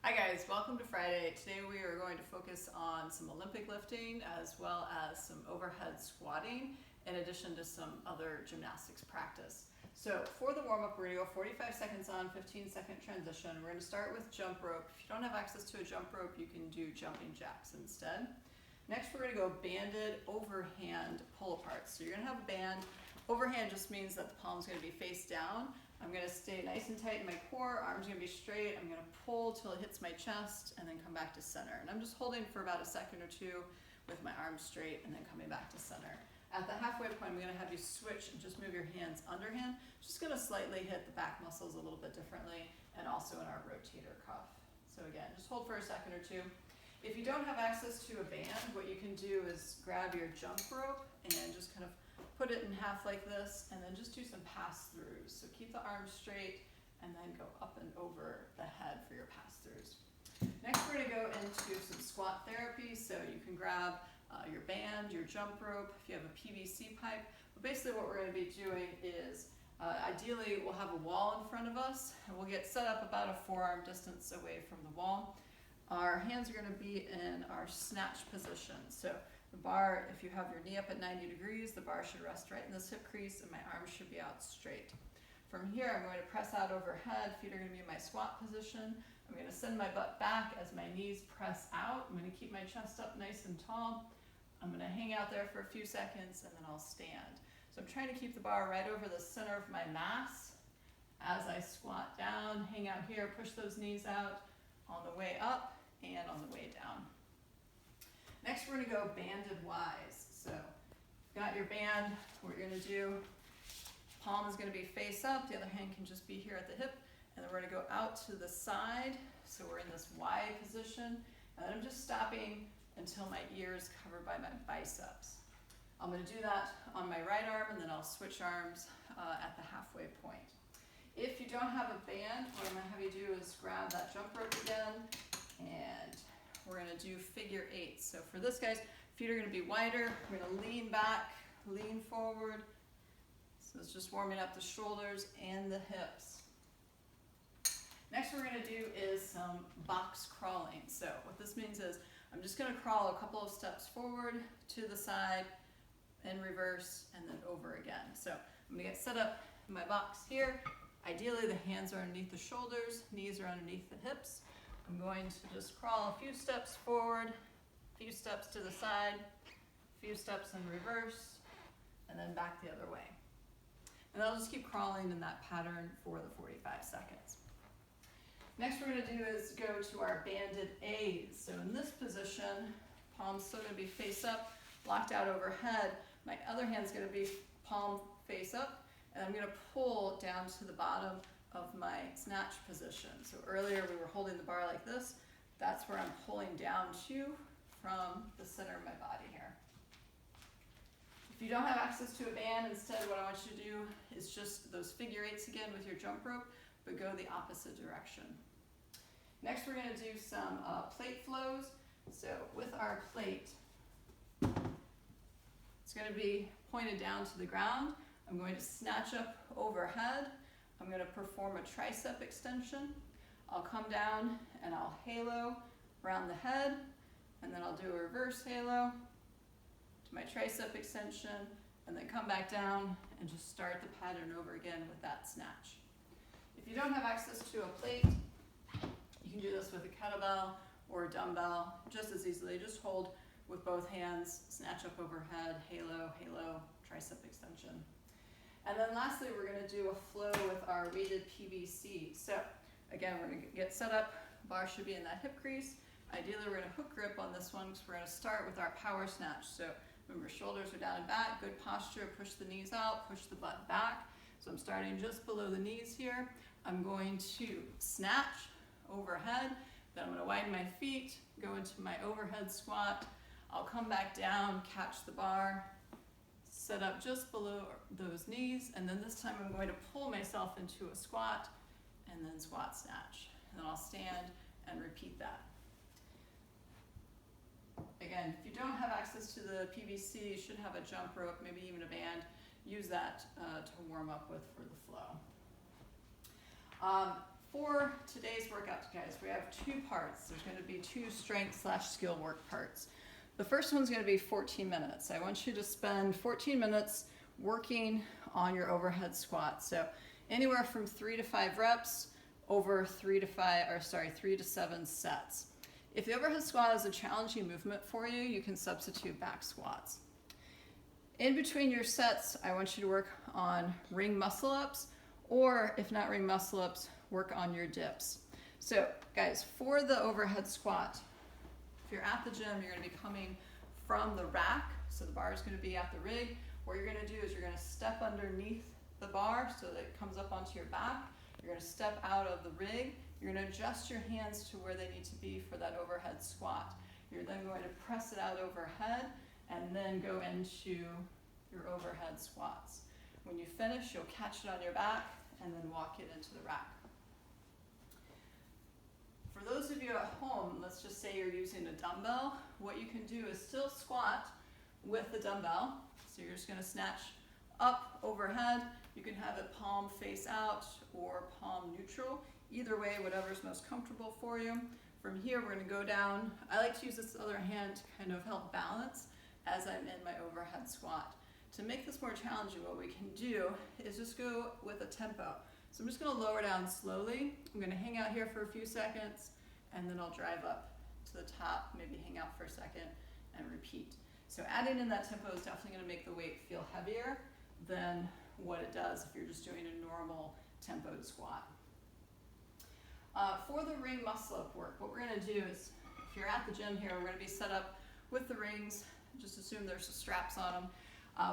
Hi guys, welcome to Friday. Today we are going to focus on some Olympic lifting as well as some overhead squatting in addition to some other gymnastics practice. So for the warm-up, we're going to go 45 seconds on, 15-second transition. We're going to start with jump rope. If you don't have access to a jump rope, you can do jumping jacks instead. Next, we're going to go banded overhand pull aparts. So you're going to have a band. Overhand just means that the palm's going to be face down. I'm going to stay nice and tight in my core, arms are going to be straight. I'm going to pull till it hits my chest and then come back to center. And I'm just holding for about a second or two with my arms straight and then coming back to center. At the halfway point, I'm going to have you switch and just move your hands underhand. Just going to slightly hit the back muscles a little bit differently and also in our rotator cuff. So again, just hold for a second or two. If you don't have access to a band, what you can do is grab your jump rope and just kind of put it in half like this, and then just do some pass-throughs. So keep the arms straight, and then go up and over the head for your pass-throughs. Next, we're going to go into some squat therapy. So you can grab your band, your jump rope, if you have a PVC pipe. But basically what we're going to be doing is, ideally we'll have a wall in front of us, and we'll get set up about a forearm distance away from the wall. Our hands are going to be in our snatch position. So the bar, if you have your knee up at 90 degrees, the bar should rest right in this hip crease and my arms should be out straight. From here, I'm going to press out overhead. Feet are going to be in my squat position. I'm going to send my butt back as my knees press out. I'm going to keep my chest up nice and tall. I'm going to hang out there for a few seconds and then I'll stand. So I'm trying to keep the bar right over the center of my mass. As I squat down, hang out here, push those knees out on the way up and on the way down. Next, we're going to go banded Ys. So, got your band. What you're going to do, palm is going to be face up. The other hand can just be here at the hip. And then we're going to go out to the side. So we're in this Y position. And then I'm just stopping until my ear is covered by my biceps. I'm going to do that on my right arm, and then I'll switch arms at the halfway point. If you don't have a band, what I'm going to have you do is grab that jump rope again, and we're going to do figure eights. So for this, guys, feet are going to be wider. We're going to lean back, lean forward. So it's just warming up the shoulders and the hips. Next, we're going to do is some box crawling. So what this means is I'm just going to crawl a couple of steps forward, to the side, in reverse, and then over again. So I'm going to get set up in my box here. Ideally, the hands are underneath the shoulders, knees are underneath the hips. I'm going to just crawl a few steps forward, a few steps to the side, a few steps in reverse, and then back the other way. And I'll just keep crawling in that pattern for the 45 seconds. Next, we're going to do is go to our banded A's. So in this position, palms still going to be face up, locked out overhead. My other hand's going to be palm face up, and I'm going to pull down to the bottom of my snatch position. So earlier we were holding the bar like this. That's where I'm pulling down to from the center of my body here. If you don't have access to a band, instead what I want you to do is just those figure eights again with your jump rope, but go the opposite direction. Next, we're going to do some plate flows. So with our plate, it's going to be pointed down to the ground. I'm going to snatch up overhead. I'm going to perform a tricep extension. I'll come down and I'll halo around the head, and then I'll do a reverse halo to my tricep extension, and then come back down and just start the pattern over again with that snatch. If you don't have access to a plate, you can do this with a kettlebell or a dumbbell just as easily. Just hold with both hands, snatch up overhead, halo, halo, tricep extension. And then lastly, we're going to do a flow with our weighted PVC. So again, we're going to get set up. Bar should be in that hip crease. Ideally, we're going to hook grip on this one because we're going to start with our power snatch. So remember, shoulders are down and back, good posture, push the knees out, push the butt back. So I'm starting just below the knees here. I'm going to snatch overhead. Then I'm going to widen my feet, go into my overhead squat. I'll come back down, catch the bar, set up just below those knees, and then this time I'm going to pull myself into a squat and then squat snatch. And then I'll stand and repeat that. Again, if you don't have access to the PVC, you should have a jump rope, maybe even a band. Use that to warm up with for the flow. For today's workout, guys, we have two parts. There's going to be two strength/skill work parts. The first one's going to be 14 minutes. I want you to spend 14 minutes working on your overhead squat. So anywhere from 3 to 5 reps over 3 to 7 sets. If the overhead squat is a challenging movement for you, you can substitute back squats. In between your sets, I want you to work on ring muscle ups, or if not ring muscle ups, work on your dips. So guys, for the overhead squat, if you're at the gym, you're going to be coming from the rack, so the bar is going to be at the rig. What you're going to do is you're going to step underneath the bar so that it comes up onto your back. You're going to step out of the rig. You're going to adjust your hands to where they need to be for that overhead squat. You're then going to press it out overhead and then go into your overhead squats. When you finish, you'll catch it on your back and then walk it into the rack. For those of you at home, let's just say you're using a dumbbell, what you can do is still squat with the dumbbell. So you're just going to snatch up overhead. You can have it palm face out or palm neutral. Either way, whatever's most comfortable for you. From here, we're going to go down. I like to use this other hand to kind of help balance as I'm in my overhead squat. To make this more challenging, what we can do is just go with a tempo. So I'm just going to lower down slowly. I'm going to hang out here for a few seconds, and then I'll drive up to the top, maybe hang out for a second, and repeat. So adding in that tempo is definitely going to make the weight feel heavier than what it does if you're just doing a normal tempoed squat. For the ring muscle up work, what we're going to do is, if you're at the gym here, we're going to be set up with the rings. Just assume there's some straps on them.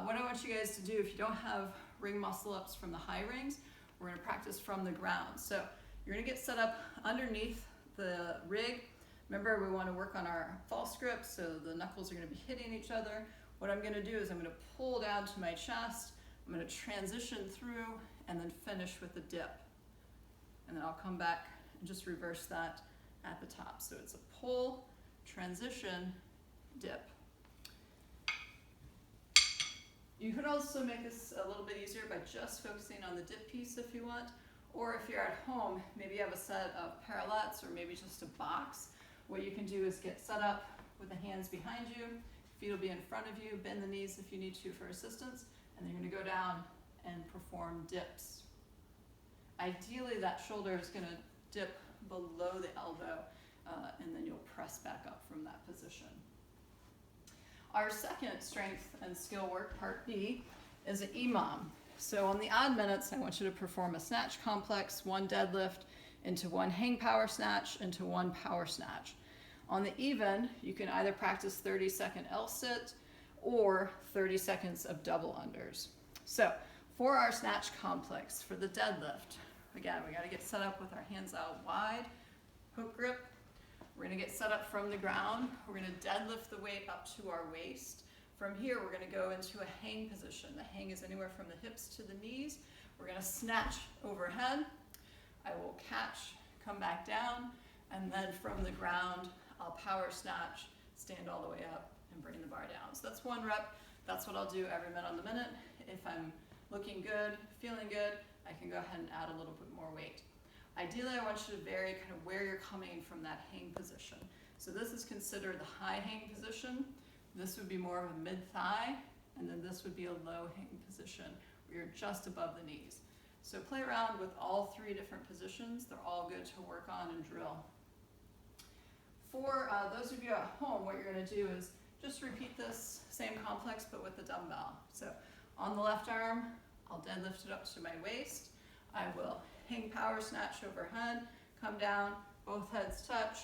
What I want you guys to do, if you don't have ring muscle ups from the high rings, we're going to practice from the ground. So you're going to get set up underneath the rig. Remember, we want to work on our false grip, so the knuckles are going to be hitting each other. What I'm going to do is I'm going to pull down to my chest, I'm going to transition through, and then finish with a dip. And then I'll come back and just reverse that at the top. So it's a pull, transition, dip. You could also make this a little bit easier by just focusing on the dip piece if you want. Or if you're at home, maybe you have a set of parallettes or maybe just a box. What you can do is get set up with the hands behind you, feet will be in front of you, bend the knees if you need to for assistance, and then you're going to go down and perform dips. Ideally, that shoulder is going to dip below the elbow, and then you'll press back up from that position. Our second strength and skill work, part B, is an EMOM. So on the odd minutes, I want you to perform a snatch complex, 1 deadlift into 1 hang power snatch into 1 power snatch. On the even, you can either practice 30-second L-sit or 30 seconds of double unders. So for our snatch complex, for the deadlift, again, we got to get set up with our hands out wide, hook grip. We're going to get set up from the ground. We're going to deadlift the weight up to our waist. From here, we're going to go into a hang position. The hang is anywhere from the hips to the knees. We're going to snatch overhead. I will catch, come back down, and then from the ground, I'll power snatch, stand all the way up, and bring the bar down. So that's 1 rep. That's what I'll do every minute on the minute. If I'm looking good, feeling good, I can go ahead and add a little bit more weight. Ideally, I want you to vary kind of where you're coming from that hang position. So this is considered the high hang position. This would be more of a mid-thigh, and then this would be a low hang position where you're just above the knees. So play around with all 3 different positions. They're all good to work on and drill. For those of you at home, what you're going to do is just repeat this same complex but with the dumbbell. So on the left arm, I'll deadlift it up to my waist. I will hang power snatch overhead, come down, both heads touch,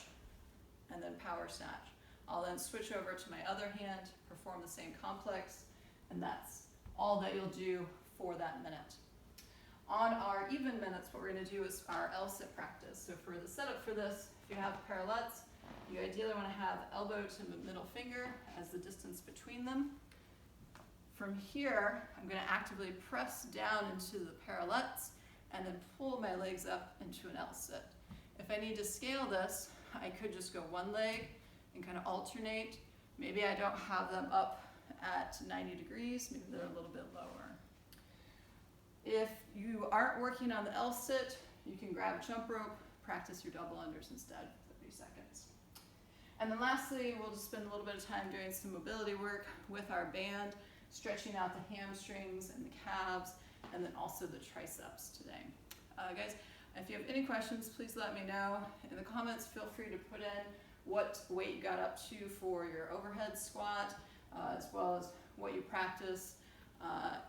and then power snatch. I'll then switch over to my other hand, perform the same complex, and that's all that you'll do for that minute. On our even minutes, what we're going to do is our L-sit practice. So for the setup for this, if you have parallettes, you ideally want to have elbow to middle finger as the distance between them. From here, I'm going to actively press down into the parallettes and then pull my legs up into an L-sit. If I need to scale this, I could just go 1 leg and kind of alternate. Maybe I don't have them up at 90 degrees, maybe they're a little bit lower. If you aren't working on the L-sit, you can grab a jump rope, practice your double unders instead for 30 seconds. And then lastly, we'll just spend a little bit of time doing some mobility work with our band, stretching out the hamstrings and the calves, and then also the triceps today. Guys, if you have any questions, please let me know. In the comments, feel free to put in what weight you got up to for your overhead squat, as well as what you practice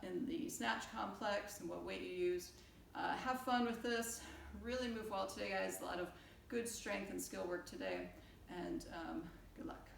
in the Snatch Complex and what weight you used. Have fun with this. Really move well today, guys. A lot of good strength and skill work today, and good luck.